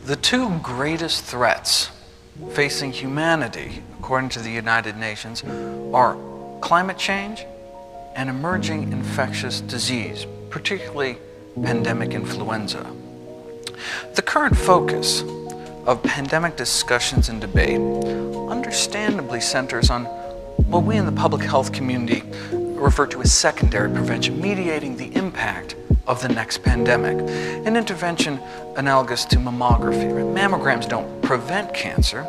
The two greatest threats facing humanity, according to the United Nations, are climate change and emerging infectious disease, particularly pandemic influenza. The current focus of pandemic discussions and debate understandably centers on what we in the public health community refer to as secondary prevention, mediating the impact of the next pandemic, an intervention analogous to mammography. Mammograms don't prevent cancer,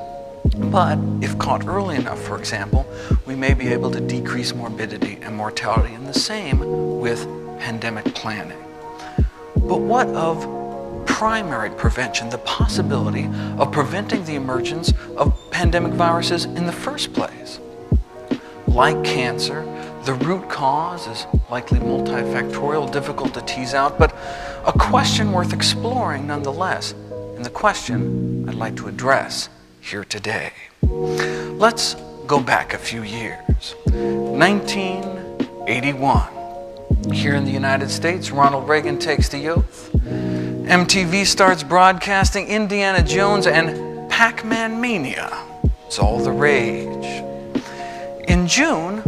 but if caught early enough, for example, we may be able to decrease morbidity and mortality, and the same with pandemic planning. But what of primary prevention, the possibility of preventing the emergence of pandemic viruses in the first place? Like cancer, the root cause is likely multifactorial, difficult to tease out, but a question worth exploring nonetheless, and the question I'd like to address here today. Let's go back a few years. 1981. Here in the United States, Ronald Reagan takes the oath. MTV starts broadcasting Indiana Jones, and Pac-Man mania is all the rage. In June,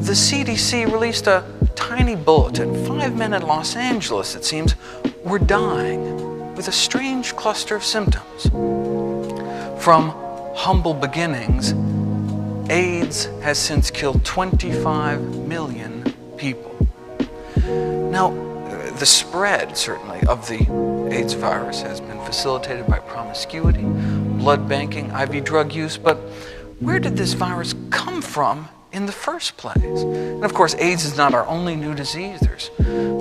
the CDC released a tiny bulletin. 5 men in Los Angeles, it seems, were dying with a strange cluster of symptoms. From humble beginnings, AIDS has since killed 25 million people. Now, the spread, certainly, of the AIDS virus has been facilitated by promiscuity, blood banking, IV drug use, but where did this virus come from in the first place? And of course, AIDS is not our only new disease. There's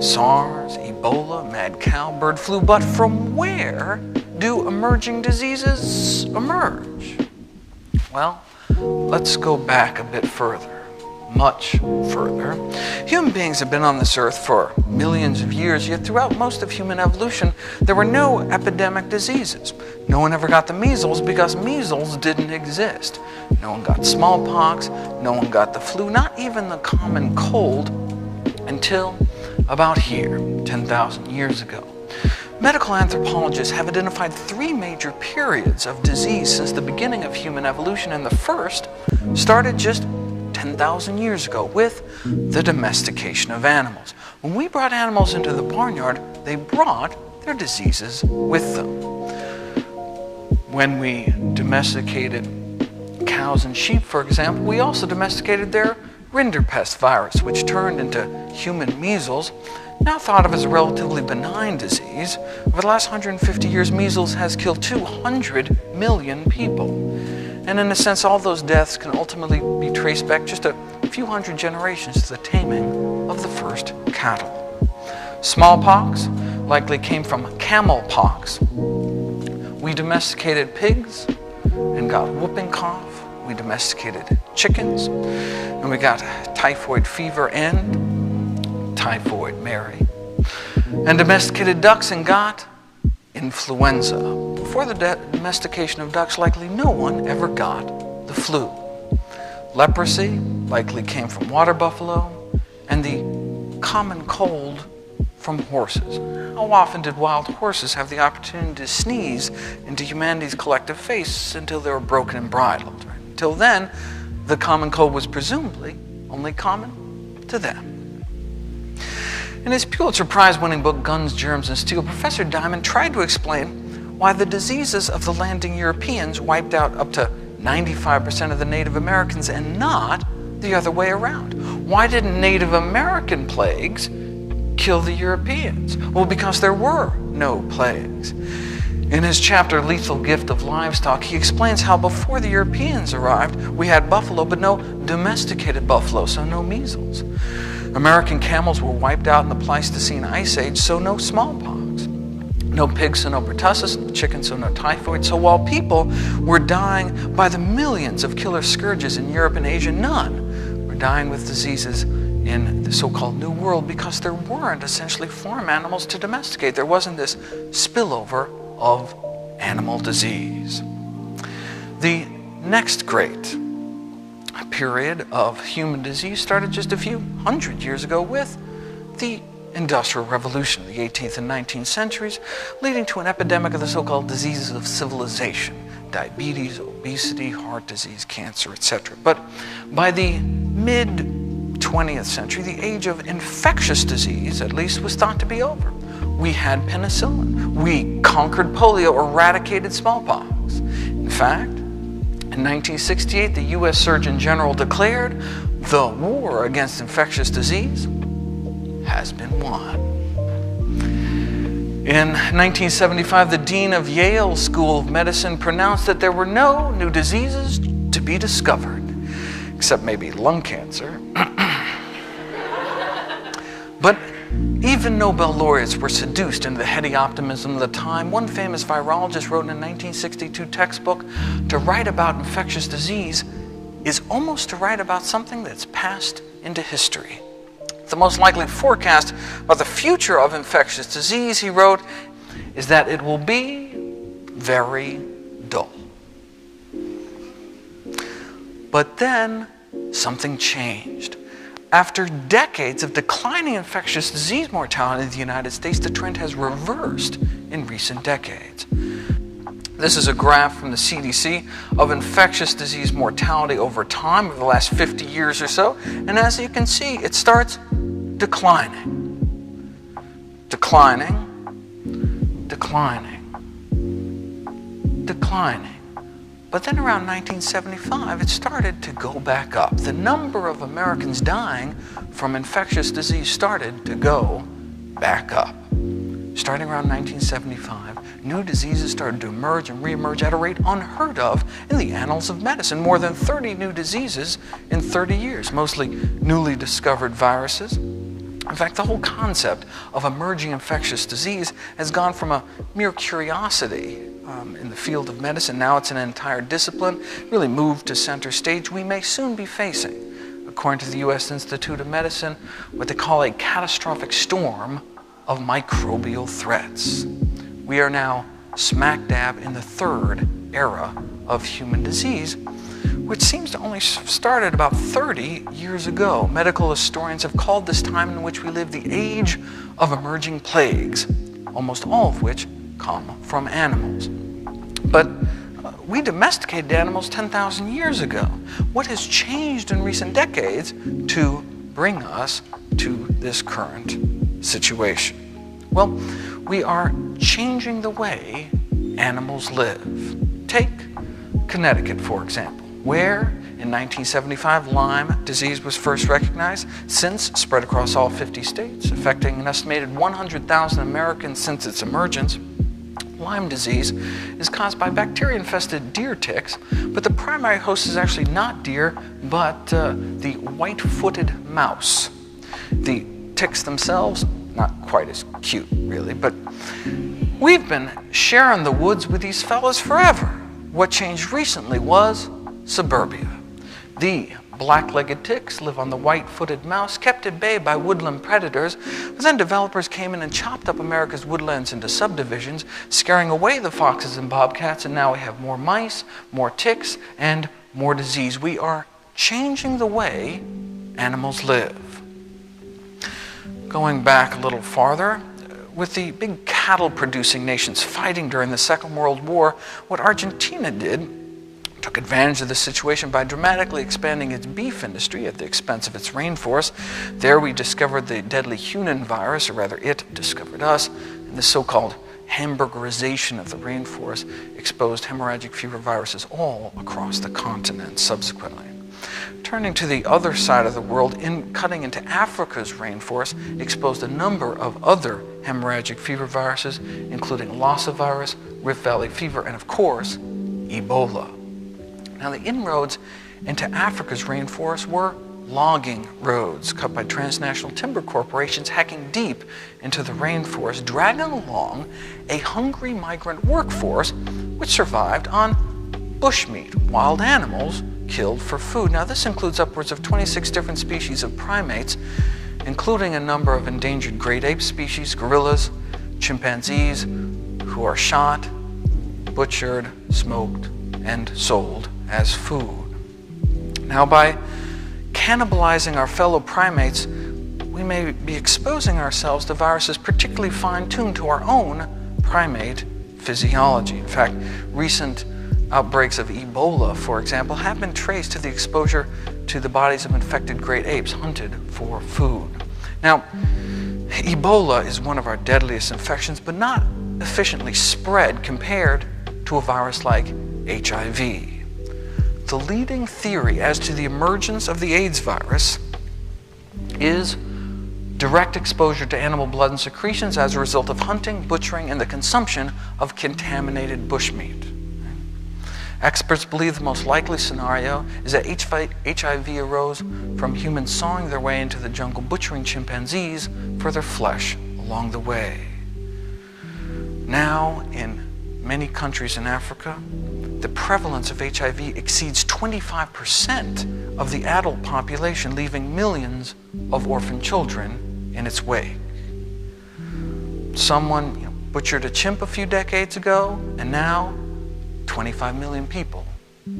SARS, Ebola, mad cow, bird flu, but from where do emerging diseases emerge? Well, let's go back a bit further. Much further. Human beings have been on this earth for millions of years, yet throughout most of human evolution, there were no epidemic diseases. No one ever got the measles because measles didn't exist. No one got smallpox, no one got the flu, not even the common cold, until about here, 10,000 years ago. Medical anthropologists have identified 3 major periods of disease since the beginning of human evolution, and the first started just 10,000 years ago with the domestication of animals. When we brought animals into the barnyard, they brought their diseases with them. When we domesticated cows and sheep, for example, we also domesticated their rinderpest virus, which turned into human measles, now thought of as a relatively benign disease. Over the last 150 years, measles has killed 200 million people. And in a sense, all those deaths can ultimately be traced back just a few hundred generations to the taming of the first cattle. Smallpox likely came from camel pox. We domesticated pigs and got whooping cough. We domesticated chickens, and we got typhoid fever and typhoid Mary. And domesticated ducks and got influenza. Before the domestication of ducks, likely no one ever got the flu. Leprosy likely came from water buffalo, and the common cold from horses. How often did wild horses have the opportunity to sneeze into humanity's collective face until they were broken and bridled? Right? Until then, the common cold was presumably only common to them. In his Pulitzer Prize-winning book, Guns, Germs, and Steel, Professor Diamond tried to explain why the diseases of the landing Europeans wiped out up to 95% of the Native Americans and not the other way around. Why didn't Native American plagues kill the Europeans? Well, because there were no plagues. In his chapter, Lethal Gift of Livestock, he explains how before the Europeans arrived, we had buffalo, but no domesticated buffalo, so no measles. American camels were wiped out in the Pleistocene Ice Age, so no smallpox. No pigs, so no pertussis, no chickens, so no typhoid. So while people were dying by the millions of killer scourges in Europe and Asia, none were dying with diseases in the so-called New World because there weren't essentially farm animals to domesticate. There wasn't this spillover of animal disease. The next great period of human disease started just a few hundred years ago with the Industrial Revolution of the 18th and 19th centuries, leading to an epidemic of the so-called diseases of civilization: diabetes, obesity, heart disease, cancer, etc. But by the mid-20th century, the age of infectious disease, at least, was thought to be over. We had penicillin. We conquered polio, eradicated smallpox. In fact, in 1968, the U.S. Surgeon General declared the war against infectious disease has been won. In 1975, the dean of Yale School of Medicine pronounced that there were no new diseases to be discovered, except maybe lung cancer. But even Nobel laureates were seduced into the heady optimism of the time. One famous virologist wrote in a 1962 textbook, to write about infectious disease is almost to write about something that's passed into history. The most likely forecast about the future of infectious disease, he wrote, is that it will be very dull. But then something changed. After decades of declining infectious disease mortality in the United States, the trend has reversed in recent decades. This is a graph from the CDC of infectious disease mortality over time, over the last 50 years or so. And as you can see, it starts declining, declining, declining, declining. But then around 1975, it started to go back up. The number of Americans dying from infectious disease started to go back up. Starting around 1975, new diseases started to emerge and reemerge at a rate unheard of in the annals of medicine. More than 30 new diseases in 30 years, mostly newly discovered viruses. In fact, the whole concept of emerging infectious disease has gone from a mere curiosity in the field of medicine. Now it's an entire discipline, really moved to center stage. We may soon be facing, according to the U.S. Institute of Medicine, what they call a catastrophic storm of microbial threats. We are now smack dab in the third era of human disease, which seems to only started about 30 years ago. Medical historians have called this time in which we live the age of emerging plagues, almost all of which come from animals. But we domesticated animals 10,000 years ago. What has changed in recent decades to bring us to this current situation? Well, we are changing the way animals live. Take Connecticut, for example, where in 1975 Lyme disease was first recognized, since spread across all 50 states, affecting an estimated 100,000 Americans since its emergence. Lyme disease is caused by bacteria-infested deer ticks, but the primary host is actually not deer, but the white-footed mouse. The ticks themselves, not quite as cute, really, but we've been sharing the woods with these fellas forever. What changed recently was suburbia. The black-legged ticks live on the white-footed mouse, kept at bay by woodland predators, but then developers came in and chopped up America's woodlands into subdivisions, scaring away the foxes and bobcats, and now we have more mice, more ticks, and more disease. We are changing the way animals live. Going back a little farther, with the big cattle-producing nations fighting during the Second World War, what Argentina did took advantage of the situation by dramatically expanding its beef industry at the expense of its rainforest. There we discovered the deadly Hunan virus, or rather it discovered us, and the so-called hamburgerization of the rainforest exposed hemorrhagic fever viruses all across the continent subsequently. Turning to the other side of the world, cutting into Africa's rainforest exposed a number of other hemorrhagic fever viruses, including Lassa virus, Rift Valley fever, and of course, Ebola. Now, the inroads into Africa's rainforest were logging roads cut by transnational timber corporations hacking deep into the rainforest, dragging along a hungry migrant workforce which survived on bushmeat, wild animals killed for food. Now, this includes upwards of 26 different species of primates, including a number of endangered great ape species, gorillas, chimpanzees, who are shot, butchered, smoked, and sold as food. Now, by cannibalizing our fellow primates, we may be exposing ourselves to viruses particularly fine-tuned to our own primate physiology. In fact, recent outbreaks of Ebola, for example, have been traced to the exposure to the bodies of infected great apes hunted for food. Now, Ebola is one of our deadliest infections, but not efficiently spread compared to a virus like HIV. The leading theory as to the emergence of the AIDS virus is direct exposure to animal blood and secretions as a result of hunting, butchering, and the consumption of contaminated bushmeat. Experts believe the most likely scenario is that HIV arose from humans sawing their way into the jungle, butchering chimpanzees for their flesh along the way. Now, in many countries in Africa, the prevalence of HIV exceeds 25% of the adult population, leaving millions of orphan children in its wake. Someone butchered a chimp a few decades ago, and now 25 million people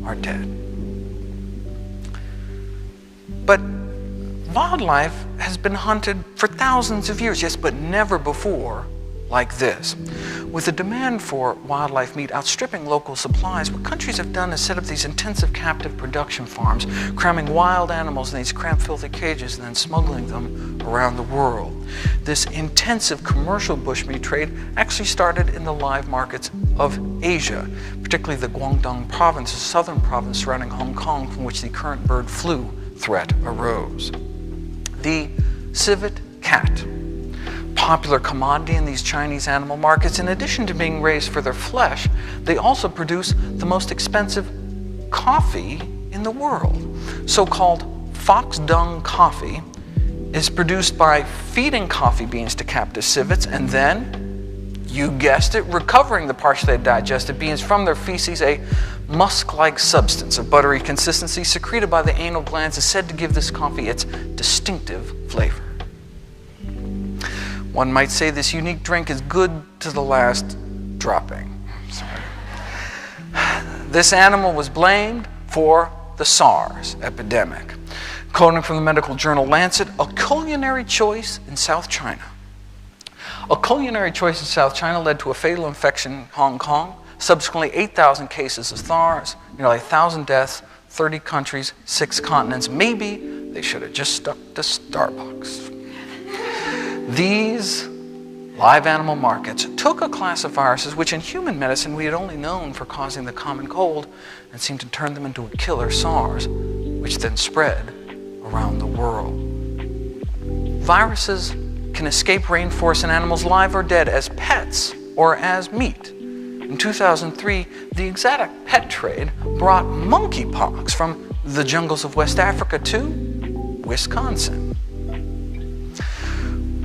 are dead. But wildlife has been hunted for thousands of years, yes, but never before like this. With the demand for wildlife meat outstripping local supplies, what countries have done is set up these intensive captive production farms, cramming wild animals in these cramped, filthy cages and then smuggling them around the world. This intensive commercial bushmeat trade actually started in the live markets of Asia, particularly the Guangdong province, a southern province surrounding Hong Kong, from which the current bird flu threat arose. The civet cat, popular commodity in these Chinese animal markets, in addition to being raised for their flesh, they also produce the most expensive coffee in the world. So-called fox dung coffee is produced by feeding coffee beans to captive civets and then, you guessed it, recovering the partially digested beans from their feces. A musk-like substance of buttery consistency secreted by the anal glands is said to give this coffee its distinctive flavor. One might say this unique drink is good to the last dropping. This animal was blamed for the SARS epidemic. Quoting from the medical journal Lancet, a culinary choice in South China. A culinary choice in South China led to a fatal infection in Hong Kong, subsequently 8,000 cases of SARS, nearly 1,000 deaths, 30 countries, 6 continents. Maybe they should have just stuck to Starbucks. These live animal markets took a class of viruses which in human medicine we had only known for causing the common cold and seemed to turn them into a killer, SARS, which then spread around the world. Viruses can escape rainforests and animals live or dead as pets or as meat. In 2003, the exotic pet trade brought monkeypox from the jungles of West Africa to Wisconsin.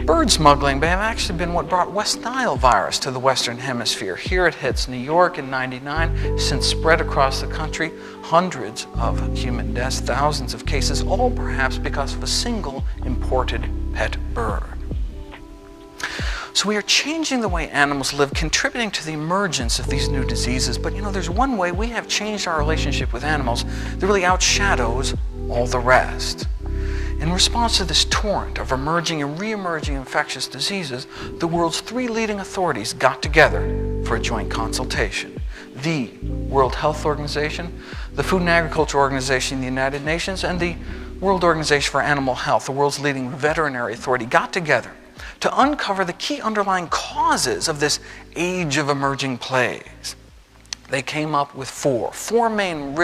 Bird smuggling may have actually been what brought West Nile virus to the Western Hemisphere. Here it hits New York in '99, since spread across the country, hundreds of human deaths, thousands of cases, all perhaps because of a single imported pet bird. So we are changing the way animals live, contributing to the emergence of these new diseases. But there's one way we have changed our relationship with animals that really outshadows all the rest. In response to this torrent of emerging and re-emerging infectious diseases, the world's 3 leading authorities got together for a joint consultation. The World Health Organization, the Food and Agriculture Organization in the United Nations, and the World Organization for Animal Health, the world's leading veterinary authority, got together to uncover the key underlying causes of this age of emerging plagues. They came up with four main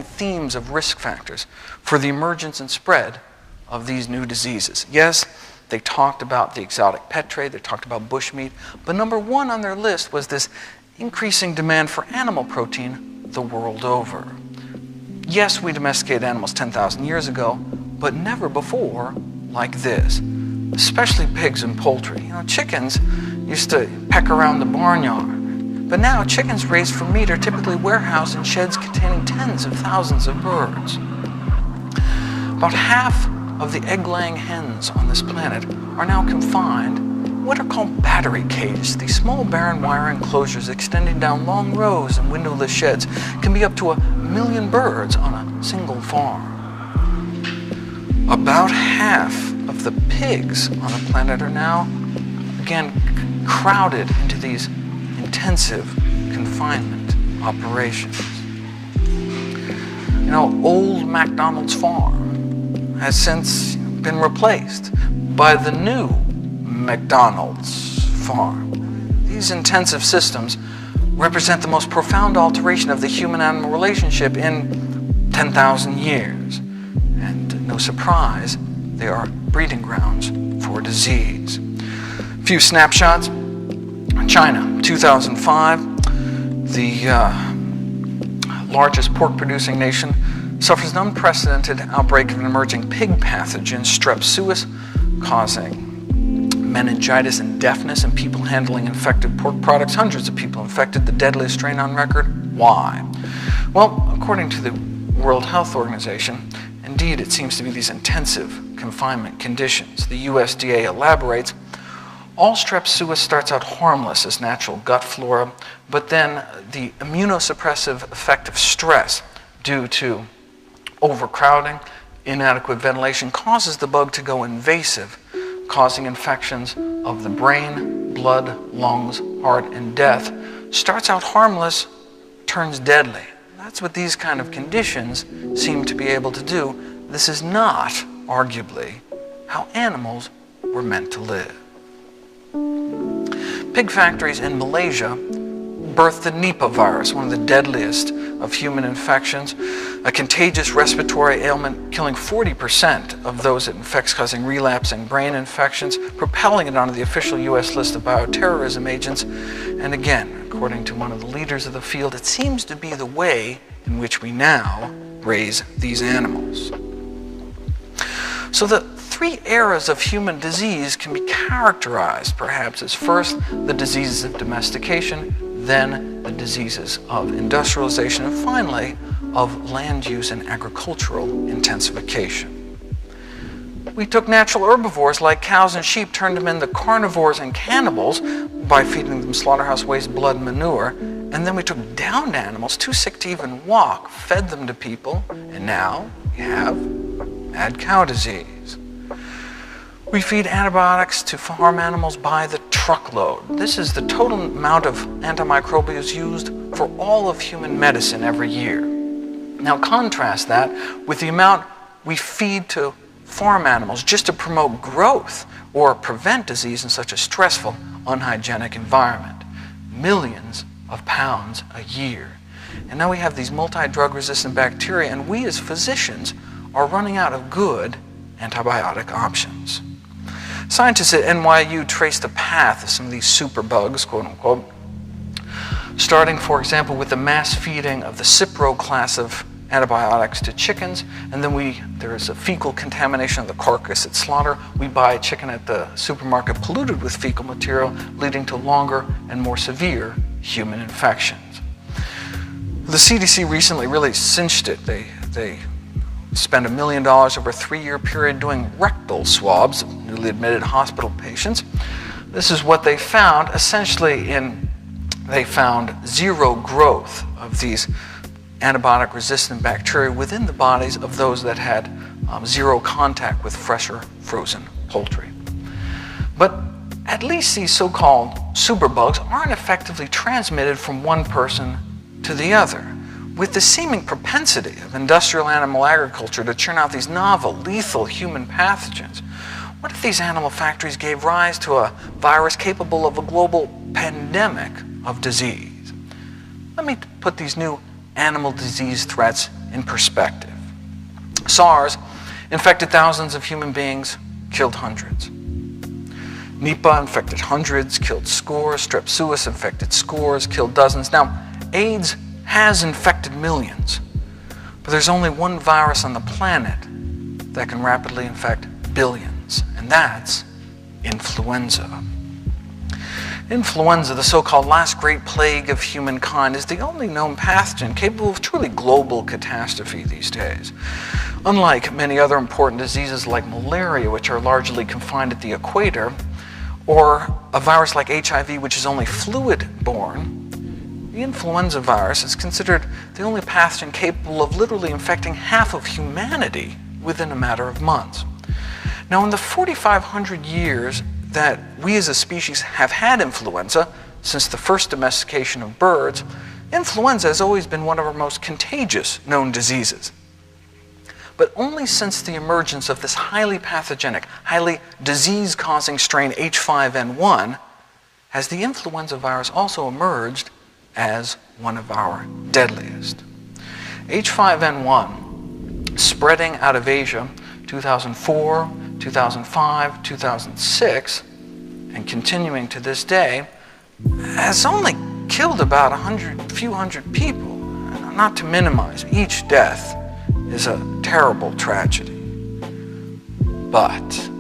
themes of risk factors for the emergence and spread of these new diseases. Yes, they talked about the exotic pet trade, they talked about bushmeat, but number 1 on their list was this increasing demand for animal protein the world over. Yes, we domesticated animals 10,000 years ago, but never before like this, especially pigs and poultry. Chickens used to peck around the barnyard, but now chickens raised for meat are typically warehoused in sheds containing tens of thousands of birds. About half of the egg-laying hens on this planet are now confined in what are called battery cages. These small barren wire enclosures extending down long rows and windowless sheds can be up to 1 million birds on a single farm. About half of the pigs on the planet are now, again, crowded into these intensive confinement operations. You know, old McDonald's farm has since been replaced by the new McDonald's farm. These intensive systems represent the most profound alteration of the human-animal relationship in 10,000 years. And no surprise, they are breeding grounds for disease. A few snapshots. China, 2005, the largest pork-producing nation, suffers an unprecedented outbreak of an emerging pig pathogen, strep suis, causing meningitis and deafness in people handling infected pork products. Hundreds of people infected, the deadliest strain on record. Why? Well, according to the World Health Organization, indeed it seems to be these intensive confinement conditions. The USDA elaborates, all strep suis starts out harmless as natural gut flora, but then the immunosuppressive effect of stress due to overcrowding, inadequate ventilation causes the bug to go invasive, causing infections of the brain, blood, lungs, heart, and death. Starts out harmless, turns deadly. That's what these kind of conditions seem to be able to do. This is not, arguably, how animals were meant to live. Pig factories in Malaysia birthed the Nipah virus, one of the deadliest of human infections, a contagious respiratory ailment killing 40% of those it infects, causing relapsing brain infections, propelling it onto the official U.S. list of bioterrorism agents. And again, according to one of the leaders of the field, it seems to be the way in which we now raise these animals. So the three eras of human disease can be characterized perhaps as first the diseases of domestication, then the diseases of industrialization, and finally of land use and agricultural intensification. We took natural herbivores like cows and sheep, turned them into carnivores and cannibals by feeding them slaughterhouse waste, blood, manure, and then we took downed animals, too sick to even walk, fed them to people, and now we have mad cow disease. We feed antibiotics to farm animals by the truckload. This is the total amount of antimicrobials used for all of human medicine every year. Now contrast that with the amount we feed to farm animals just to promote growth or prevent disease in such a stressful, unhygienic environment. Millions of pounds a year. And now we have these multi-drug resistant bacteria, and we as physicians are running out of good antibiotic options. Scientists at NYU traced the path of some of these superbugs, quote unquote, starting, for example, with the mass feeding of the Cipro class of antibiotics to chickens, and then there is a fecal contamination of the carcass at slaughter. We buy chicken at the supermarket polluted with fecal material, leading to longer and more severe human infections. The CDC recently really cinched it. They spent $1 million over a 3-year period doing rectal swabs of newly admitted hospital patients. This is what they found. Essentially, they found zero growth of these antibiotic-resistant bacteria within the bodies of those that had zero contact with fresh or frozen poultry. But at least these so-called superbugs aren't effectively transmitted from one person to the other. With the seeming propensity of industrial animal agriculture to churn out these novel, lethal human pathogens, what if these animal factories gave rise to a virus capable of a global pandemic of disease? Let me put these new animal disease threats in perspective. SARS infected thousands of human beings, killed hundreds. Nipah infected hundreds, killed scores. Strep suis infected scores, killed dozens. Now, AIDS has infected millions, but there's only one virus on the planet that can rapidly infect billions, and that's influenza. Influenza, the so-called last great plague of humankind, is the only known pathogen capable of truly global catastrophe these days. Unlike many other important diseases like malaria, which are largely confined at the equator, or a virus like HIV, which is only fluid-borne, the influenza virus is considered the only pathogen capable of literally infecting half of humanity within a matter of months. Now, in the 4,500 years that we as a species have had influenza, since the first domestication of birds, influenza has always been one of our most contagious known diseases. But only since the emergence of this highly pathogenic, highly disease-causing strain H5N1 has the influenza virus also emerged as one of our deadliest. H5N1, spreading out of Asia 2004, 2005, 2006, and continuing to this day, has only killed about a few hundred people. Not to minimize, each death is a terrible tragedy. But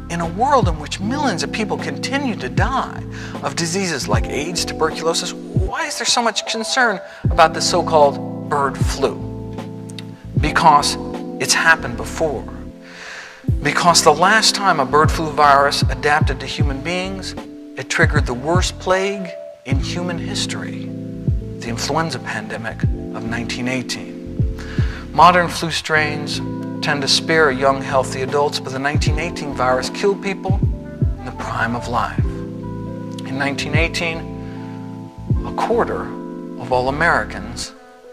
in a world in which millions of people continue to die of diseases like AIDS, tuberculosis, why is there so much concern about the so-called bird flu? Because it's happened before. Because the last time a bird flu virus adapted to human beings, it triggered the worst plague in human history, the influenza pandemic of 1918. Modern flu strains tend to spare young, healthy adults, but the 1918 virus killed people in the prime of life. In 1918, a quarter of all Americans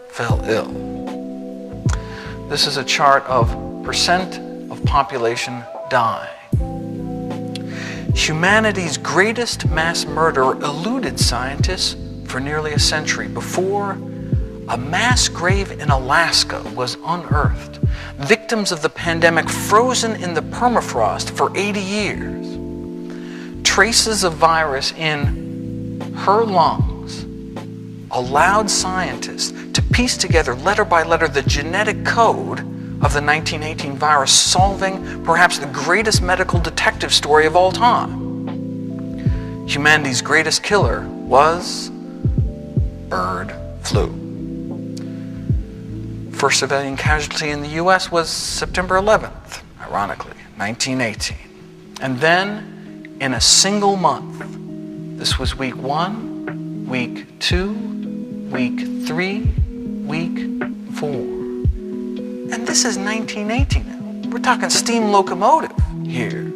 fell ill. This is a chart of percent of population dying. Humanity's greatest mass murderer eluded scientists for nearly a century before a mass grave in Alaska was unearthed. Victims of the pandemic frozen in the permafrost for 80 years. Traces of virus in her lungs allowed scientists to piece together letter by letter the genetic code of the 1918 virus, solving perhaps the greatest medical detective story of all time. Humanity's greatest killer was bird flu. First civilian casualty in the US was September 11th, ironically, 1918. And then, in a single month, this was week 1, week 2, week 3, week 4. And this is 1918. We're talking steam locomotive here.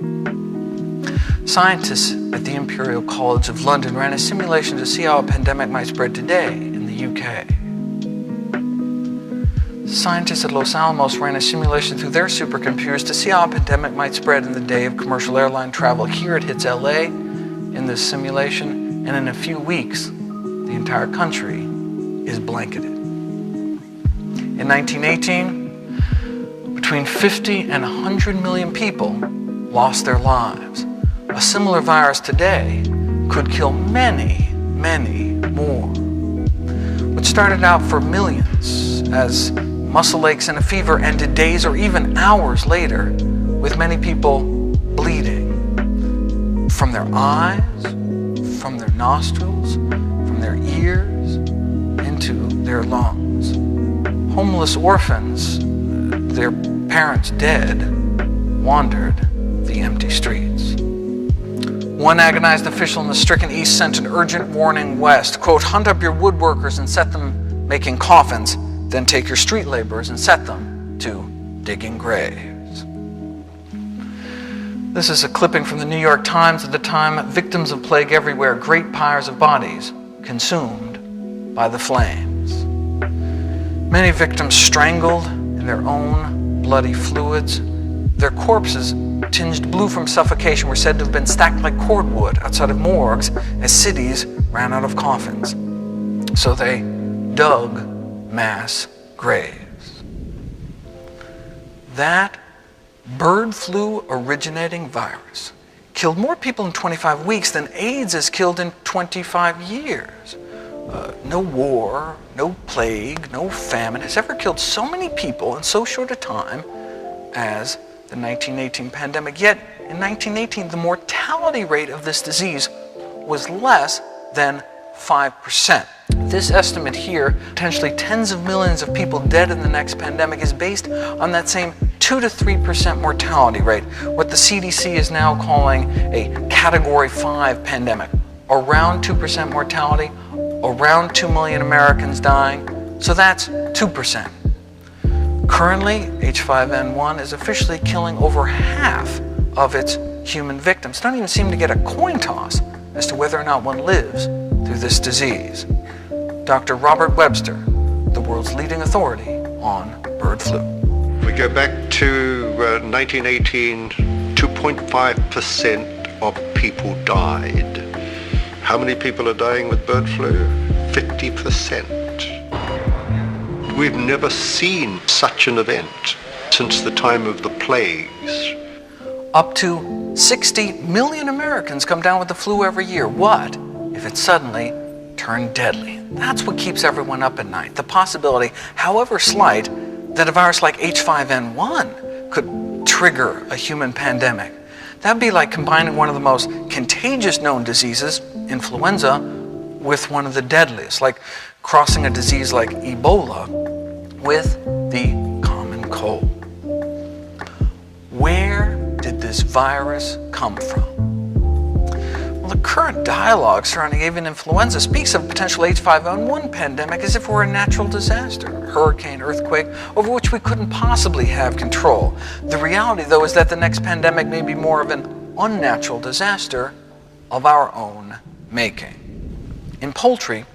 Scientists at the Imperial College of London ran a simulation to see how a pandemic might spread today in the UK. Scientists at Los Alamos ran a simulation through their supercomputers to see how a pandemic might spread in the day of commercial airline travel. Here it hits LA in this simulation, and in a few weeks, the entire country is blanketed. In 1918, between 50 and 100 million people lost their lives. A similar virus today could kill many, many more. What started out for millions as muscle aches and a fever ended days or even hours later, with many people bleeding from their eyes, from their nostrils, from their ears, into their lungs. Homeless orphans, their parents dead, wandered the empty streets. One agonized official in the stricken East sent an urgent warning west, quote, "Hunt up your woodworkers and set them making coffins, then take your street laborers and set them to digging graves." This is a clipping from the New York Times at the time. Victims of plague everywhere, great pyres of bodies consumed by the flames. Many victims strangled in their own bloody fluids. Their corpses, tinged blue from suffocation, were said to have been stacked like cordwood outside of morgues as cities ran out of coffins. So they dug mass graves. That bird flu originating virus killed more people in 25 weeks than AIDS has killed in 25 years. No war, no plague, no famine has ever killed so many people in so short a time as the 1918 pandemic. Yet, in 1918, the mortality rate of this disease was less than 5%. This estimate here, potentially tens of millions of people dead in the next pandemic, is based on that same 2 to 3% mortality rate, what the CDC is now calling a Category 5 pandemic. Around 2% mortality, around 2 million Americans dying, so that's 2%. Currently, H5N1 is officially killing over half of its human victims. Don't even seem to get a coin toss as to whether or not one lives through this disease. Dr. Robert Webster, the world's leading authority on bird flu. We go back to 1918, 2.5% of people died. How many people are dying with bird flu? 50%. We've never seen such an event since the time of the plagues. Up to 60 million Americans come down with the flu every year. What if it suddenly turned deadly? That's what keeps everyone up at night. The possibility, however slight, that a virus like H5N1 could trigger a human pandemic. That'd be like combining one of the most contagious known diseases, influenza, with one of the deadliest, like crossing a disease like Ebola with the common cold. Where did this virus come from? Well, the current dialogue surrounding avian influenza speaks of a potential H5N1 pandemic as if it were a natural disaster, hurricane, earthquake, over which we couldn't possibly have control. The reality, though, is that the next pandemic may be more of an unnatural disaster of our own making. In poultry,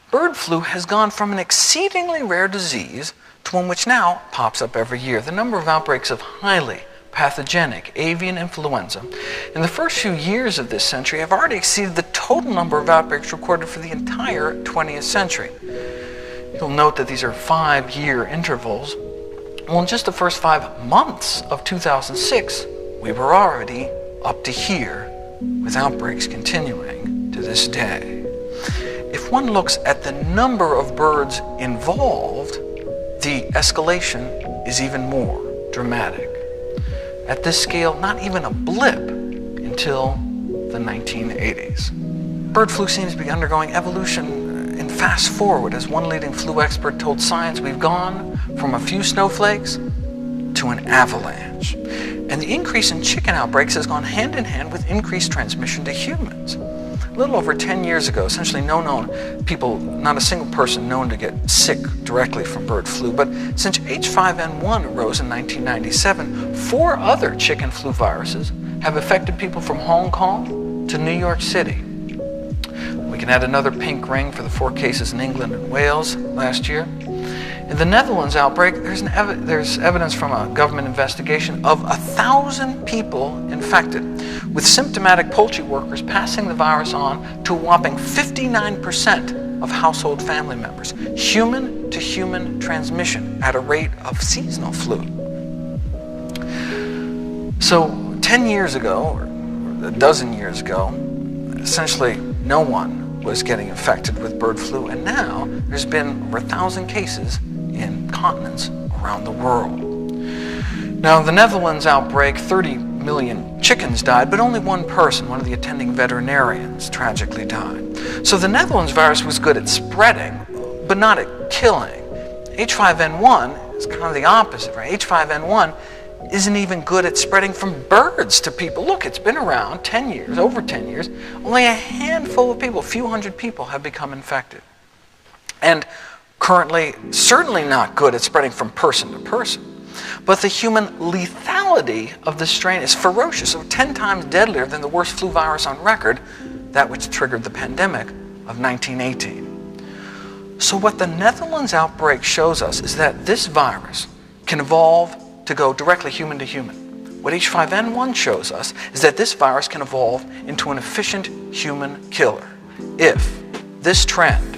bird flu has gone from an exceedingly rare disease to one which now pops up every year. The number of outbreaks of highly pathogenic avian influenza in the first few years of this century have already exceeded the total number of outbreaks recorded for the entire 20th century. You'll note that these are 5-year intervals. Well, in just the first 5 months of 2006, we were already up to here, with outbreaks continuing to this day. If one looks at the number of birds involved, the escalation is even more dramatic. At this scale, not even a blip until the 1980s. Bird flu seems to be undergoing evolution in fast forward. As one leading flu expert told Science, we've gone from a few snowflakes to an avalanche. And the increase in chicken outbreaks has gone hand in hand with increased transmission to humans. A little over 10 years ago, essentially no known people, not a single person known to get sick directly from bird flu. But since H5N1 arose in 1997, 4 other chicken flu viruses have affected people from Hong Kong to New York City. We can add another pink ring for the 4 cases in England and Wales last year. In the Netherlands outbreak, there's evidence from a government investigation of 1,000 people infected, with symptomatic poultry workers passing the virus on to a whopping 59% of household family members. Human-to-human transmission at a rate of seasonal flu. So 10 years ago, or a dozen years ago, essentially no one was getting infected with bird flu, and now there's been over 1,000 cases in continents around the world. Now, the Netherlands outbreak, 30 million chickens died, but only one person, one of the attending veterinarians, tragically died. So the Netherlands virus was good at spreading, but not at killing. H5N1 is kind of the opposite, right? H5N1 isn't even good at spreading from birds to people. Look, it's been around 10 years, over 10 years. Only a handful of people, a few hundred people have become infected. And currently, certainly not good at spreading from person to person. But the human lethality of this strain is ferocious, so 10 times deadlier than the worst flu virus on record, that which triggered the pandemic of 1918. So what the Netherlands outbreak shows us is that this virus can evolve to go directly human to human. What H5N1 shows us is that this virus can evolve into an efficient human killer. If this trend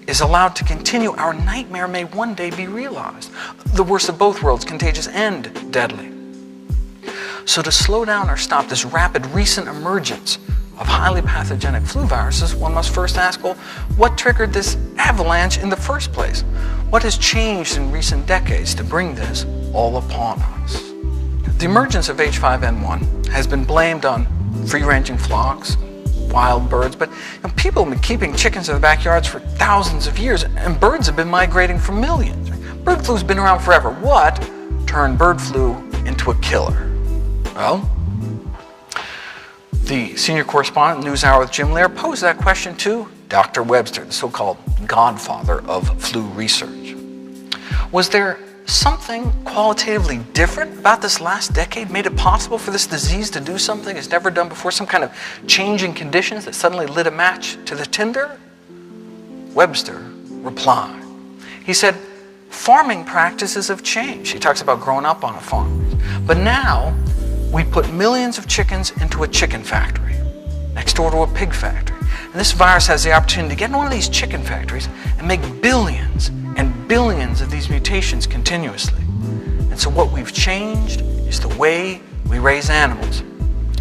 is allowed to continue, our nightmare may one day be realized. The worst of both worlds, contagious and deadly. So to slow down or stop this rapid recent emergence of highly pathogenic flu viruses, one must first ask, well, what triggered this avalanche in the first place? What has changed in recent decades to bring this all upon us? The emergence of H5N1 has been blamed on free-ranging flocks, wild birds, but people have been keeping chickens in their backyards for thousands of years, and birds have been migrating for millions. Bird flu's been around forever. What turned bird flu into a killer? Well, the senior correspondent, NewsHour with Jim Lehrer, posed that question to Dr. Webster, the so-called godfather of flu research. Was there something qualitatively different about this last decade made it possible for this disease to do something it's never done before? Some kind of change in conditions that suddenly lit a match to the tinder? Webster replied. He said, farming practices have changed. He talks about growing up on a farm. But now we put millions of chickens into a chicken factory next door to a pig factory. And this virus has the opportunity to get in one of these chicken factories and make billions and billions of these mutations continuously. And so what we've changed is the way we raise animals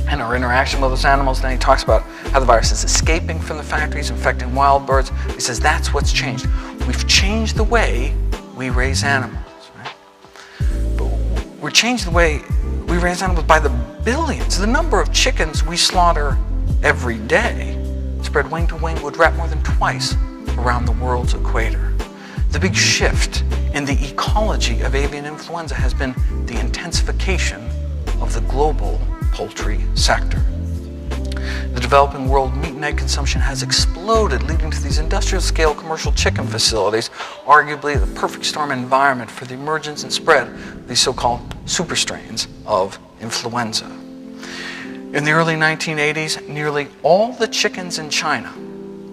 and our interaction with those animals. Then he talks about how the virus is escaping from the factories, infecting wild birds. He says that's what's changed. We've changed the way we raise animals, right? But we're changing the way we raise animals by the billions. The number of chickens we slaughter every day, spread wing to wing, would wrap more than twice around the world's equator. The big shift in the ecology of avian influenza has been the intensification of the global poultry sector. The developing world meat and egg consumption has exploded, leading to these industrial-scale commercial chicken facilities, arguably the perfect storm environment for the emergence and spread of these so-called super strains of influenza. In the early 1980s, nearly all the chickens in China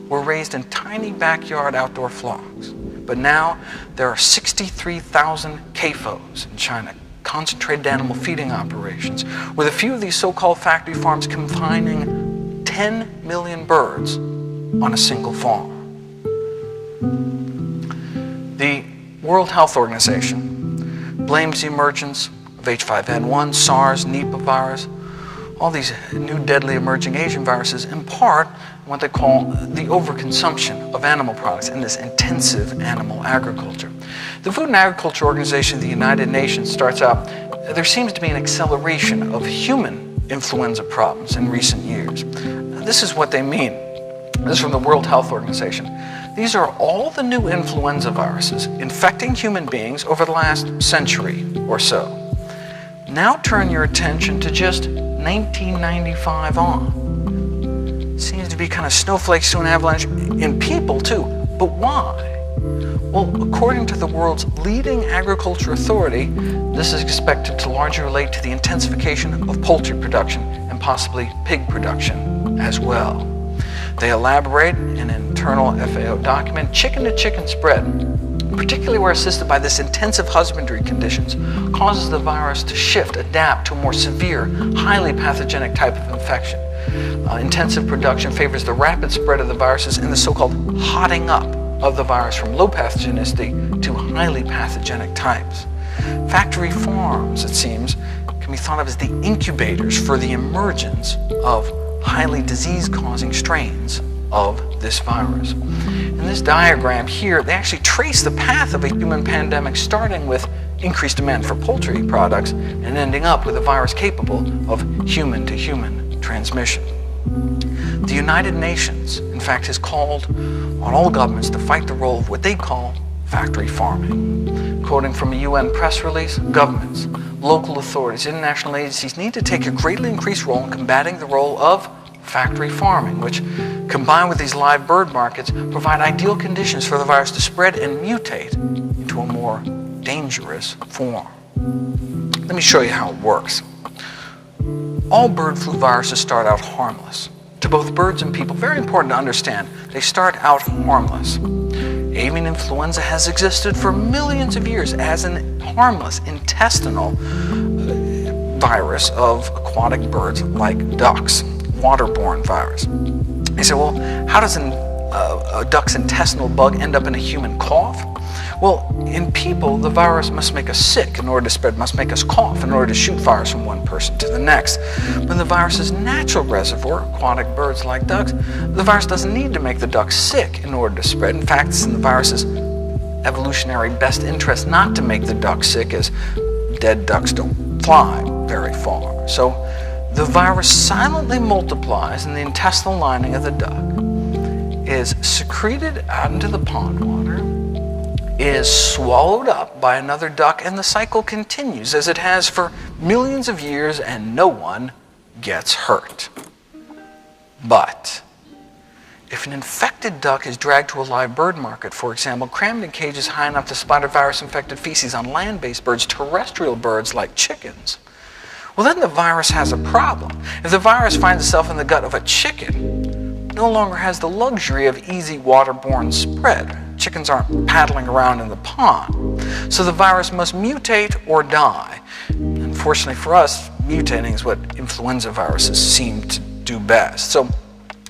were raised in tiny backyard outdoor flocks. But now there are 63,000 CAFOs in China, concentrated animal feeding operations, with a few of these so-called factory farms confining 10 million birds on a single farm. The World Health Organization blames the emergence of H5N1, SARS, Nipah virus, all these new deadly emerging Asian viruses, in part what they call the overconsumption of animal products and this intensive animal agriculture. The Food and Agriculture Organization of the United Nations starts out, there seems to be an acceleration of human influenza problems in recent years. This is what they mean. This is from the World Health Organization. These are all the new influenza viruses infecting human beings over the last century or so. Now turn your attention to just 1995 on. Seems to be kind of snowflakes to an avalanche in people too. But why? Well, according to the world's leading agriculture authority, this is expected to largely relate to the intensification of poultry production and possibly pig production as well. They elaborate in an internal FAO document, chicken-to-chicken spread, particularly where assisted by this intensive husbandry conditions, causes the virus to shift, adapt to a more severe, highly pathogenic type of infection. Intensive production favors the rapid spread of the viruses and the so-called hotting up of the virus from low pathogenicity to highly pathogenic types. Factory farms, it seems, can be thought of as the incubators for the emergence of highly disease-causing strains of this virus. In this diagram here, they actually trace the path of a human pandemic, starting with increased demand for poultry products and ending up with a virus capable of human-to-human transmission. The United Nations, in fact, has called on all governments to fight the role of what they call factory farming. Quoting from a UN press release, governments, local authorities, international agencies need to take a greatly increased role in combating the role of factory farming, which, combined with these live bird markets, provide ideal conditions for the virus to spread and mutate into a more dangerous form. Let me show you how it works. All bird flu viruses start out harmless. To both birds and people, very important to understand, they start out harmless. Avian influenza has existed for millions of years as an harmless intestinal virus of aquatic birds like ducks, waterborne virus. They say, well, how does a duck's intestinal bug end up in a human cough? Well, in people, the virus must make us sick in order to spread, must make us cough in order to shoot virus from one person to the next. When the virus's natural reservoir, aquatic birds like ducks, the virus doesn't need to make the duck sick in order to spread. In fact, it's in the virus's evolutionary best interest not to make the duck sick, as dead ducks don't fly very far. So the virus silently multiplies in the intestinal lining of the duck, is secreted out into the pond water, is swallowed up by another duck, and the cycle continues as it has for millions of years, and no one gets hurt. But If an infected duck is dragged to a live bird market, for example, crammed in cages high enough to spider virus-infected feces on land-based birds, terrestrial birds like chickens, well, then the virus has a problem. If the virus finds itself in the gut of a chicken, it no longer has the luxury of easy waterborne spread. Chickens aren't paddling around in the pond. So the virus must mutate or die. Unfortunately for us, mutating is what influenza viruses seem to do best. So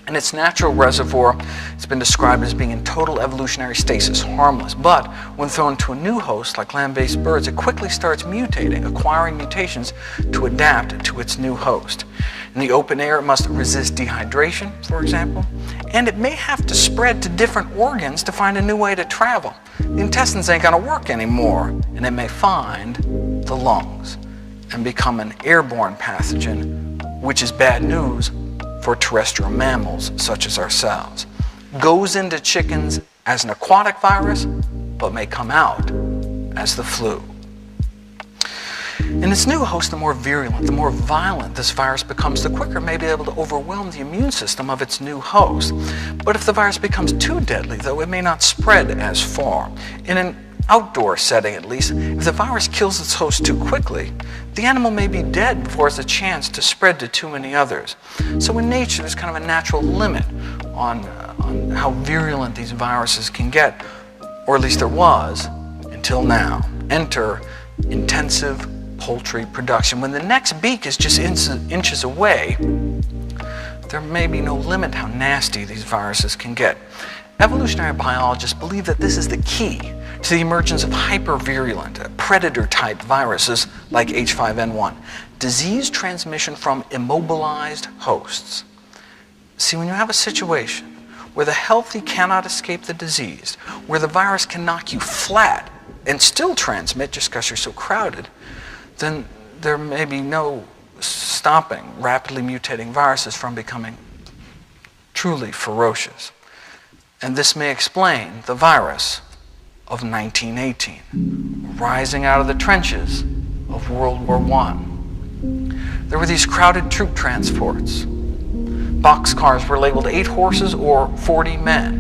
in its natural reservoir, it's been described as being in total evolutionary stasis, harmless. But when thrown to a new host, like land-based birds, it quickly starts mutating, acquiring mutations to adapt to its new host. In the open air, it must resist dehydration, for example, and it may have to spread to different organs to find a new way to travel. The intestines ain't gonna work anymore, and it may find the lungs and become an airborne pathogen, which is bad news for terrestrial mammals such as ourselves. Goes into chickens as an aquatic virus, but may come out as the flu. In its new host, the more virulent, the more violent this virus becomes, the quicker it may be able to overwhelm the immune system of its new host. But if the virus becomes too deadly, though, it may not spread as far. In an outdoor setting, at least, if the virus kills its host too quickly, the animal may be dead before it has a chance to spread to too many others. So in nature, there's kind of a natural limit on how virulent these viruses can get, or at least there was until now. Enter intensive poultry production. When the next beak is just inches away, there may be no limit how nasty these viruses can get. Evolutionary biologists believe that this is the key to the emergence of hypervirulent, predator-type viruses like H5N1, disease transmission from immobilized hosts. See, when you have a situation where the healthy cannot escape the diseased, where the virus can knock you flat and still transmit just because you're so crowded, then there may be no stopping rapidly mutating viruses from becoming truly ferocious. And this may explain the virus of 1918, rising out of the trenches of World War I. There were these crowded troop transports. Boxcars were labeled 8 horses or 40 men.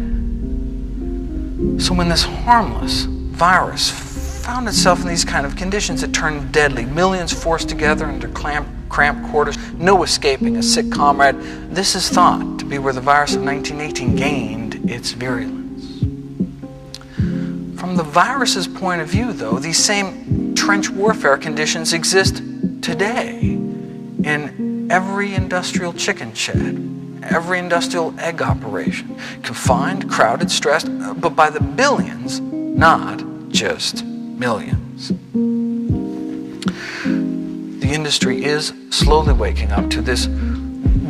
So when this harmless virus found itself in these kind of conditions, it turned deadly. Millions forced together into cramped quarters, no escaping a sick comrade. This is thought to be where the virus of 1918 gained its virulence. From the virus's point of view, though, these same trench warfare conditions exist today in every industrial chicken shed, every industrial egg operation. Confined, crowded, stressed, but by the billions, not just millions. The industry is slowly waking up to this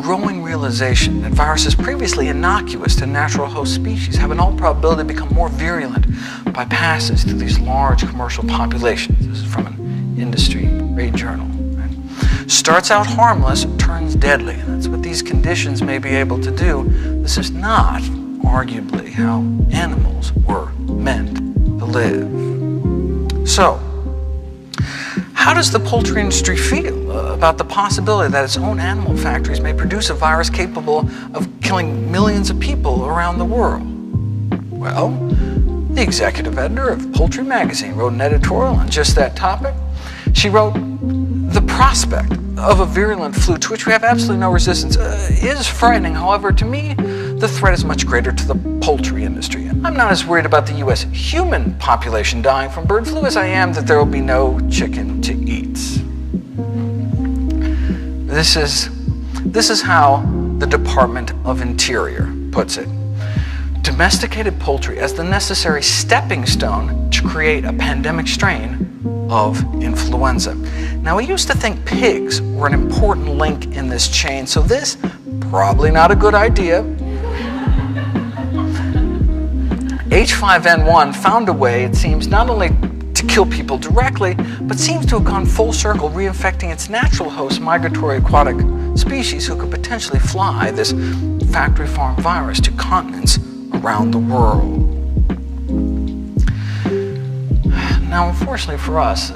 growing realization that viruses previously innocuous to natural host species have in all probability become more virulent by passage through these large commercial populations. This is from an industry trade journal. Right? Starts out harmless, turns deadly, and that's what these conditions may be able to do. This is not, arguably, how animals were meant to live. So, how does the poultry industry feel about the possibility that its own animal factories may produce a virus capable of killing millions of people around the world? Well, the executive editor of Poultry Magazine wrote an editorial on just that topic. She wrote, "The prospect of a virulent flu to which we have absolutely no resistance is frightening. However, to me, the threat is much greater to the poultry industry. I'm not as worried about the U.S. human population dying from bird flu as I am that there will be no chicken to eat." This is how the Department of Interior puts it. Domesticated poultry as the necessary stepping stone to create a pandemic strain of influenza. Now, we used to think pigs were an important link in this chain, so this, probably not a good idea. H5N1 found a way, it seems, not only to kill people directly, but seems to have gone full circle, reinfecting its natural host, migratory aquatic species, who could potentially fly this factory farm virus to continents around the world. Now, unfortunately for us,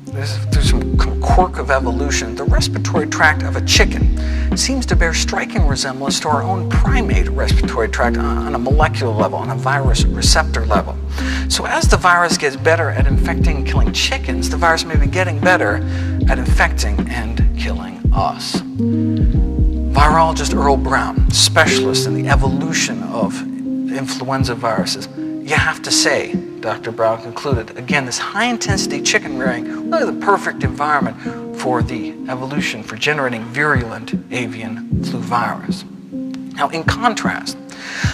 there's some quirk of evolution, the respiratory tract of a chicken seems to bear striking resemblance to our own primate respiratory tract on a molecular level, on a virus receptor level. So as the virus gets better at infecting and killing chickens, the virus may be getting better at infecting and killing us. Virologist Earl Brown, specialist in the evolution of influenza viruses, you have to say, Dr. Brown concluded, again, this high-intensity chicken rearing, really the perfect environment for the evolution for generating virulent avian flu virus. Now, in contrast,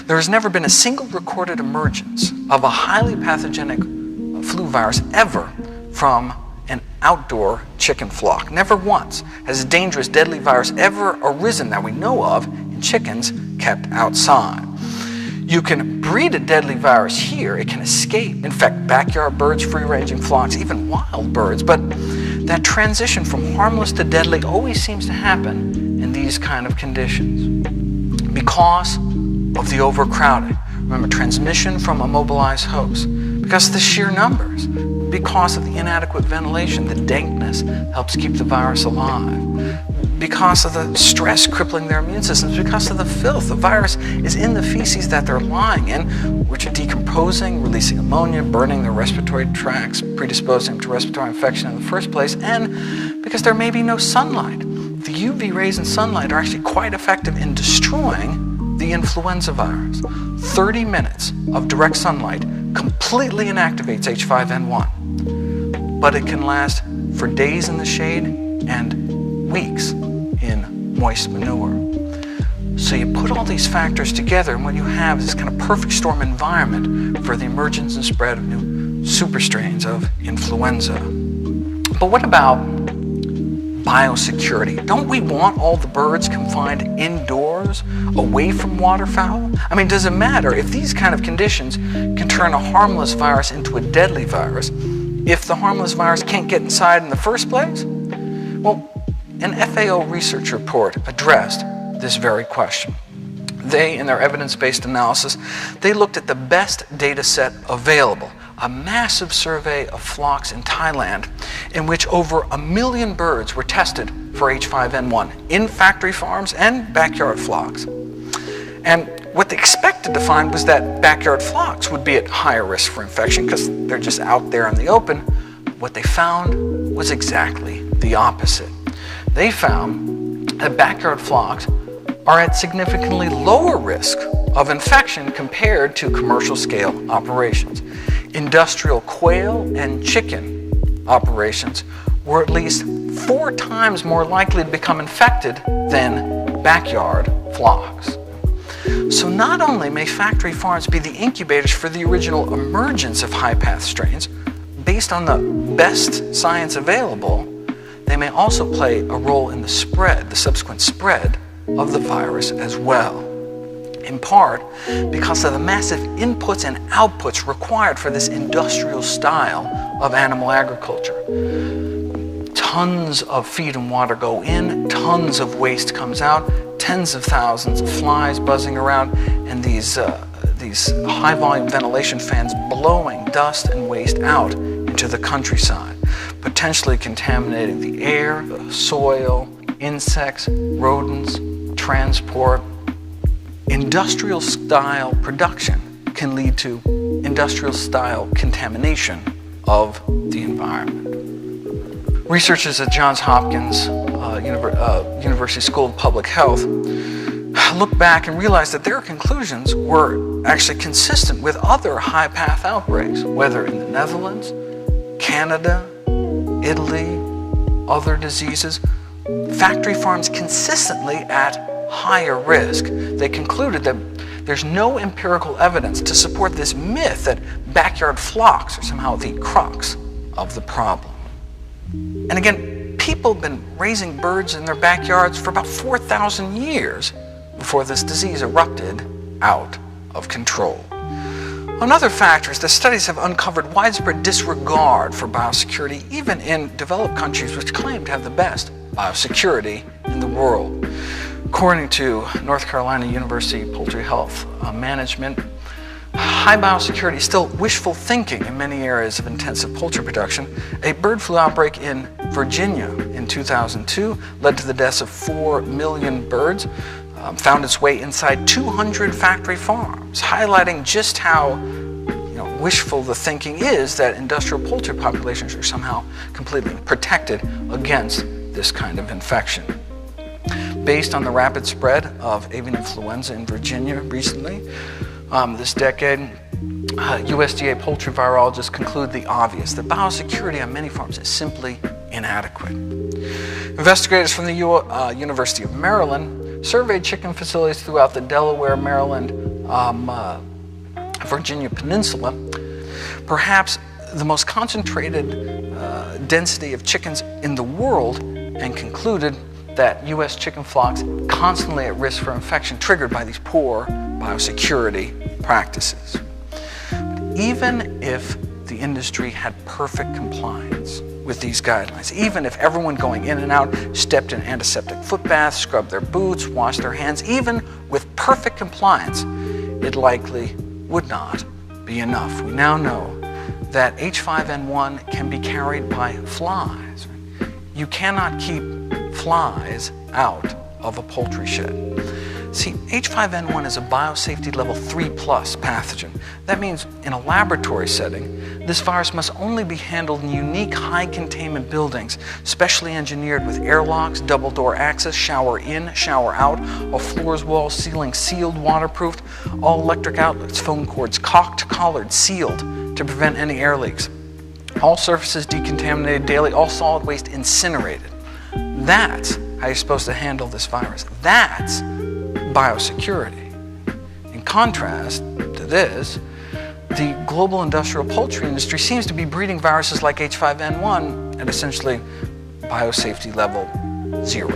there has never been a single recorded emergence of a highly pathogenic flu virus ever from an outdoor chicken flock. Never once has a dangerous, deadly virus ever arisen that we know of in chickens kept outside. You can breed a deadly virus here, it can escape, infect backyard birds, free-ranging flocks, even wild birds, but that transition from harmless to deadly always seems to happen in these kind of conditions because of the overcrowding. Remember, transmission from immobilized hosts, because of the sheer numbers, because of the inadequate ventilation, the dankness helps keep the virus alive, because of the stress crippling their immune systems, because of the filth. The virus is in the feces that they're lying in, which are decomposing, releasing ammonia, burning their respiratory tracts, predisposing them to respiratory infection in the first place, and because there may be no sunlight. The UV rays in sunlight are actually quite effective in destroying the influenza virus. 30 minutes of direct sunlight completely inactivates H5N1, but it can last for days in the shade and weeks in moist manure. So you put all these factors together, and what you have is this kind of perfect storm environment for the emergence and spread of new super strains of influenza. But what about biosecurity? Don't we want all the birds confined indoors, away from waterfowl? I mean, does it matter if these kind of conditions can turn a harmless virus into a deadly virus if the harmless virus can't get inside in the first place? Well, an FAO research report addressed this very question. They, in their evidence-based analysis, they looked at the best data set available, a massive survey of flocks in Thailand in which over 1 million birds were tested for H5N1 in factory farms and backyard flocks. And what they expected to find was that backyard flocks would be at higher risk for infection because they're just out there in the open. What they found was exactly the opposite. They found that backyard flocks are at significantly lower risk of infection compared to commercial scale operations. Industrial quail and chicken operations were at least 4 times more likely to become infected than backyard flocks. So not only may factory farms be the incubators for the original emergence of high-path strains, based on the best science available, they may also play a role in the spread, the subsequent spread of the virus as well. In part because of the massive inputs and outputs required for this industrial style of animal agriculture. Tons of feed and water go in, tons of waste comes out, tens of thousands of flies buzzing around, and these high-volume ventilation fans blowing dust and waste out into the countryside, potentially contaminating the air, the soil, insects, rodents, transport. Industrial-style production can lead to industrial-style contamination of the environment. Researchers at Johns Hopkins University School of Public Health looked back and realized that their conclusions were actually consistent with other high-path outbreaks, whether in the Netherlands, Canada, Italy, other diseases. Factory farms consistently at higher risk. They concluded that there's no empirical evidence to support this myth that backyard flocks are somehow the crux of the problem. And again, people have been raising birds in their backyards for about 4,000 years before this disease erupted out of control. Another factor is that studies have uncovered widespread disregard for biosecurity, even in developed countries which claim to have the best biosecurity in the world. According to North Carolina University Poultry Health Management, high biosecurity is still wishful thinking in many areas of intensive poultry production. A bird flu outbreak in Virginia in 2002 led to the deaths of 4 million birds, found its way inside 200 factory farms, highlighting just how wishful the thinking is that industrial poultry populations are somehow completely protected against this kind of infection. Based on the rapid spread of avian influenza in Virginia recently, this decade, USDA poultry virologists conclude the obvious, that biosecurity on many farms is simply inadequate. Investigators from the University of Maryland surveyed chicken facilities throughout the Delaware, Maryland, Virginia Peninsula, perhaps the most concentrated density of chickens in the world, and concluded that U.S. chicken flocks constantly at risk for infection triggered by these poor biosecurity practices. Even if the industry had perfect compliance with these guidelines, even if everyone going in and out stepped in antiseptic foot baths, scrubbed their boots, washed their hands, even with perfect compliance, it likely would not be enough. We now know that H5N1 can be carried by flies. You cannot keep flies out of a poultry shed. See, H5N1 is a biosafety level 3+ pathogen. That means in a laboratory setting, this virus must only be handled in unique high containment buildings, specially engineered with airlocks, double door access, shower in, shower out, all floors, walls, ceilings sealed, waterproofed, all electric outlets, phone cords cocked, collared, sealed to prevent any air leaks. All surfaces decontaminated daily, all solid waste incinerated. That's how you're supposed to handle this virus. That's biosecurity. In contrast to this, the global industrial poultry industry seems to be breeding viruses like H5N1 at essentially biosafety level 0.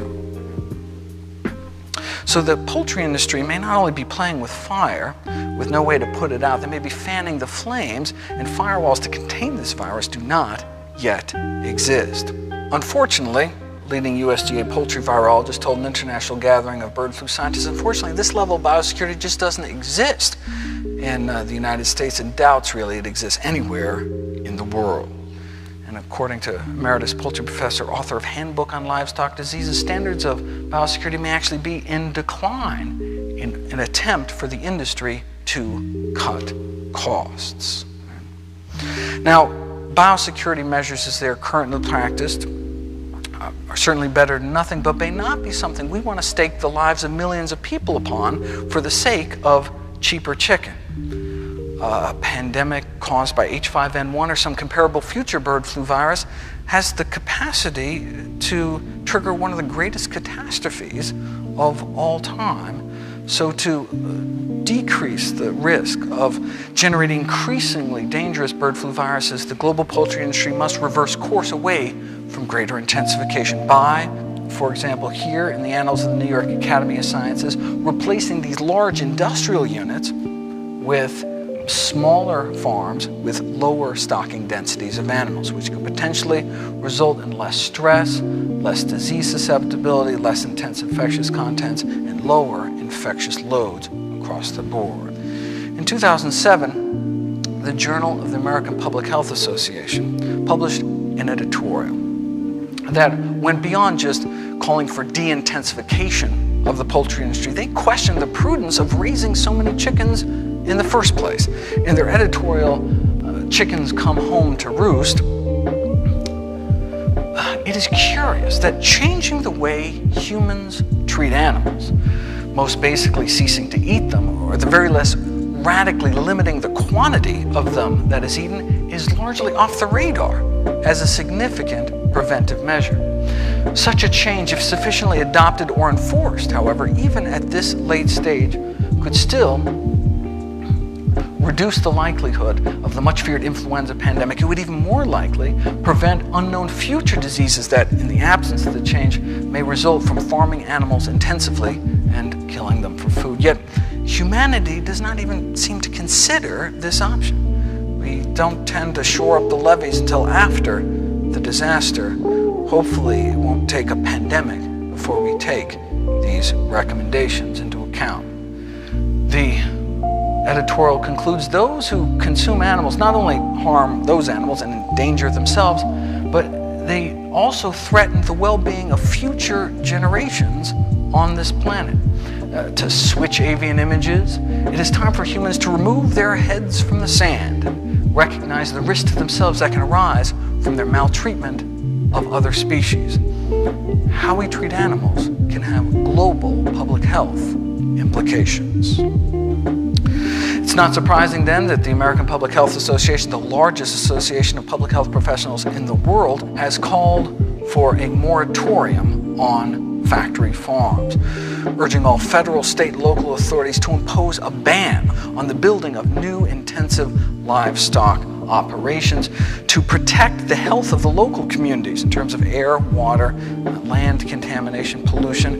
So the poultry industry may not only be playing with fire, with no way to put it out, they may be fanning the flames, and firewalls to contain this virus do not yet exist. Unfortunately, leading USDA poultry virologist told an international gathering of bird flu scientists, unfortunately, this level of biosecurity just doesn't exist in the United States, and doubts really it exists anywhere in the world. And according to emeritus poultry professor, author of Handbook on Livestock Diseases, standards of biosecurity may actually be in decline in an attempt for the industry to cut costs. Now, biosecurity measures as they're currently practiced are certainly better than nothing, but may not be something we want to stake the lives of millions of people upon for the sake of cheaper chicken. A pandemic caused by H5N1 or some comparable future bird flu virus has the capacity to trigger one of the greatest catastrophes of all time. So to decrease the risk of generating increasingly dangerous bird flu viruses, the global poultry industry must reverse course away from greater intensification by, for example, here in the Annals of the New York Academy of Sciences, replacing these large industrial units with smaller farms with lower stocking densities of animals, which could potentially result in less stress, less disease susceptibility, less intense infectious contents, and lower infectious loads across the board. In 2007, the Journal of the American Public Health Association published an editorial that went beyond just calling for de-intensification of the poultry industry. They questioned the prudence of raising so many chickens in the first place. In their editorial, Chickens Come Home to Roost, it is curious that changing the way humans treat animals, most basically ceasing to eat them, or at the very least radically limiting the quantity of them that is eaten, is largely off the radar as a significant preventive measure. Such a change, if sufficiently adopted or enforced, however, even at this late stage, could still reduce the likelihood of the much-feared influenza pandemic. It would even more likely prevent unknown future diseases that, in the absence of the change, may result from farming animals intensively and killing them for food. Yet, humanity does not even seem to consider this option. We don't tend to shore up the levees until after the disaster. Hopefully, it won't take a pandemic before we take these recommendations into account. The editorial concludes those who consume animals not only harm those animals and endanger themselves, but they also threaten the well-being of future generations on this planet. To switch avian images, it is time for humans to remove their heads from the sand and recognize the risk to themselves that can arise from their maltreatment of other species. How we treat animals can have global public health implications. It's not surprising then that the American Public Health Association, the largest association of public health professionals in the world, has called for a moratorium on factory farms, urging all federal, state, and local authorities to impose a ban on the building of new intensive livestock operations to protect the health of the local communities in terms of air, water, land contamination, pollution.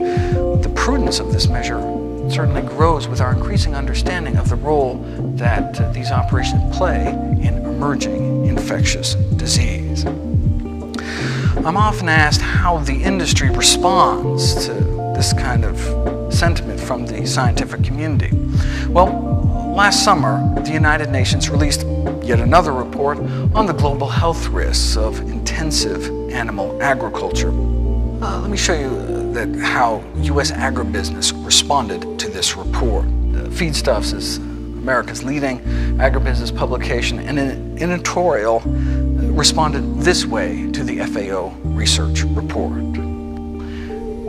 The prudence of this measure certainly grows with our increasing understanding of the role that these operations play in emerging infectious disease. I'm often asked how the industry responds to this kind of sentiment from the scientific community. Well, last summer, the United Nations released yet another report on the global health risks of intensive animal agriculture. Let me show you how U.S. agribusiness responded to this report. Feedstuffs is America's leading agribusiness publication, and an editorial responded this way to the FAO research report.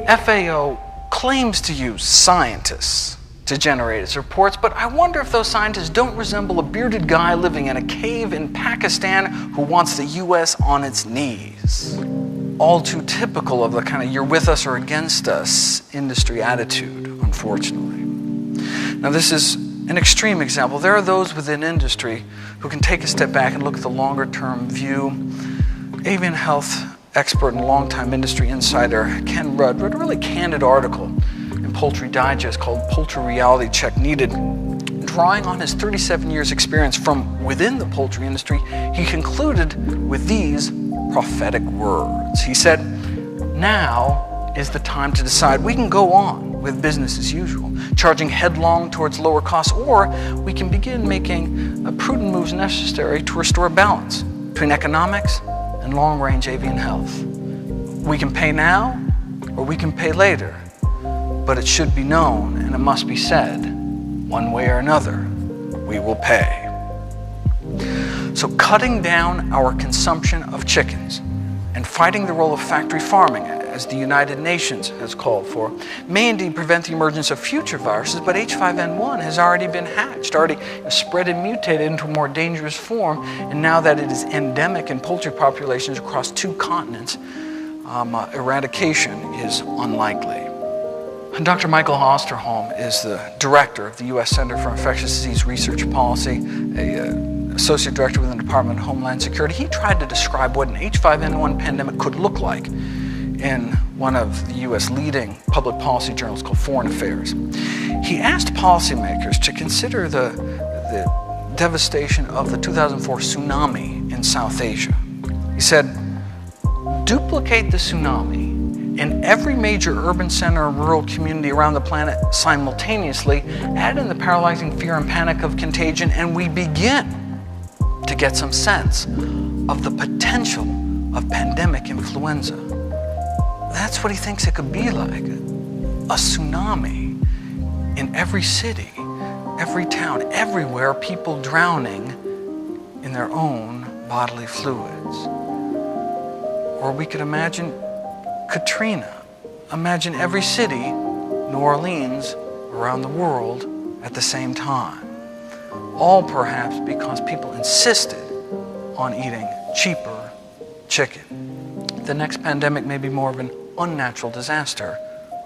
FAO claims to use scientists to generate its reports, but I wonder if those scientists don't resemble a bearded guy living in a cave in Pakistan who wants the U.S. on its knees. All too typical of the kind of you're with us or against us industry attitude, unfortunately. Now, this is an extreme example. There are those within industry who can take a step back and look at the longer-term view. Avian health expert and longtime industry insider Ken Rudd wrote a really candid article in Poultry Digest called Poultry Reality Check Needed. Drawing on his 37 years experience from within the poultry industry, he concluded with these prophetic words. He said, "Now is the time to decide. We can go on with business as usual, charging headlong towards lower costs, or we can begin making prudent moves necessary to restore balance between economics and long-range avian health. We can pay now, or we can pay later, but it should be known, and it must be said, one way or another, we will pay." So cutting down our consumption of chickens and fighting the role of factory farming, as the United Nations has called for, may indeed prevent the emergence of future viruses, but H5N1 has already been hatched, already spread and mutated into a more dangerous form, and now that it is endemic in poultry populations across 2 continents, eradication is unlikely. Dr. Michael Osterholm is the director of the U.S. Center for Infectious Disease Research Policy, associate director within the Department of Homeland Security. He tried to describe what an H5N1 pandemic could look like in one of the U.S. leading public policy journals called Foreign Affairs. He asked policymakers to consider the devastation of the 2004 tsunami in South Asia. He said, "Duplicate the tsunami in every major urban center and rural community around the planet simultaneously, add in the paralyzing fear and panic of contagion, and we begin to get some sense of the potential of pandemic influenza." That's what he thinks it could be like. A tsunami in every city, every town, everywhere, people drowning in their own bodily fluids. Or we could imagine Katrina. Imagine every city, New Orleans, around the world at the same time. All perhaps because people insisted on eating cheaper chicken. The next pandemic may be more of an unnatural disaster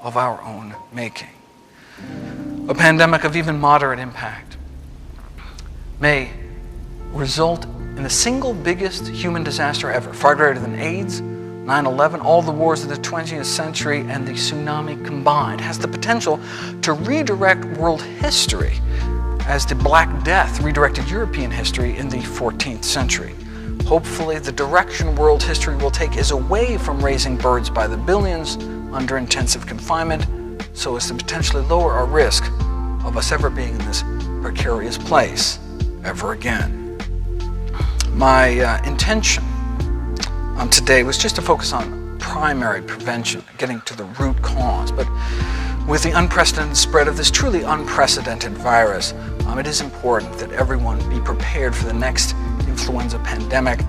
of our own making. A pandemic of even moderate impact may result in the single biggest human disaster ever, far greater than AIDS, 9/11, all the wars of the 20th century, and the tsunami combined, has the potential to redirect world history as the Black Death redirected European history in the 14th century. Hopefully, the direction world history will take is away from raising birds by the billions under intensive confinement, so as to potentially lower our risk of us ever being in this precarious place ever again. My intention today was just to focus on primary prevention, getting to the root cause. But with the unprecedented spread of this truly unprecedented virus, it is important that everyone be prepared for the next influenza pandemic.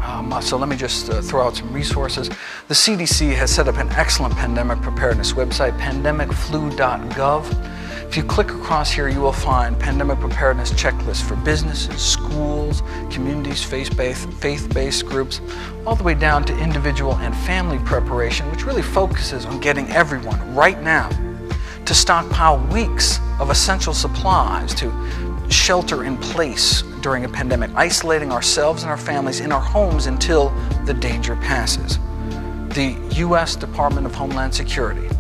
So let me just throw out some resources. The CDC has set up an excellent pandemic preparedness website, pandemicflu.gov. If you click across here, you will find pandemic preparedness checklists for businesses, schools, communities, faith-based groups, all the way down to individual and family preparation, which really focuses on getting everyone right now to stockpile weeks of essential supplies to shelter in place during a pandemic, isolating ourselves and our families in our homes until the danger passes. The U.S. Department of Homeland Security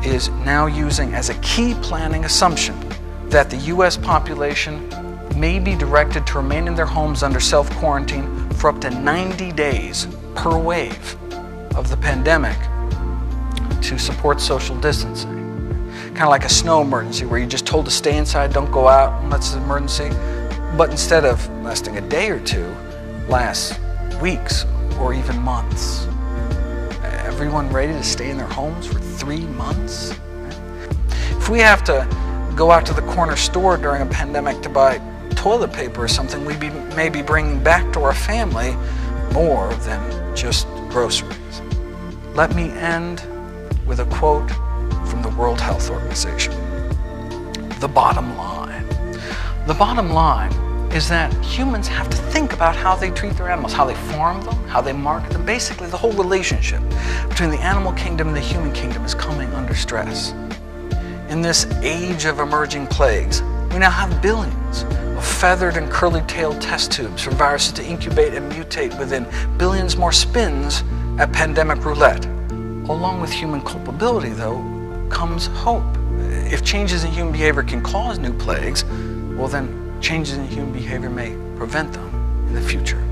is now using as a key planning assumption that the U.S. population may be directed to remain in their homes under self-quarantine for up to 90 days per wave of the pandemic to support social distancing. Kind of like a snow emergency where you're just told to stay inside, don't go out unless it's an emergency. But instead of lasting a day or two, lasts weeks or even months. Everyone ready to stay in their homes for 3 months? If we have to go out to the corner store during a pandemic to buy toilet paper or something, we may be bringing back to our family more than just groceries. Let me end with a quote from the World Health Organization. The bottom line. The bottom line is that humans have to think about how they treat their animals, how they farm them, how they market them. Basically, the whole relationship between the animal kingdom and the human kingdom is coming under stress. In this age of emerging plagues, we now have billions of feathered and curly-tailed test tubes for viruses to incubate and mutate within, billions more spins at pandemic roulette. Along with human culpability, though, comes hope. If changes in human behavior can cause new plagues, well then changes in human behavior may prevent them in the future.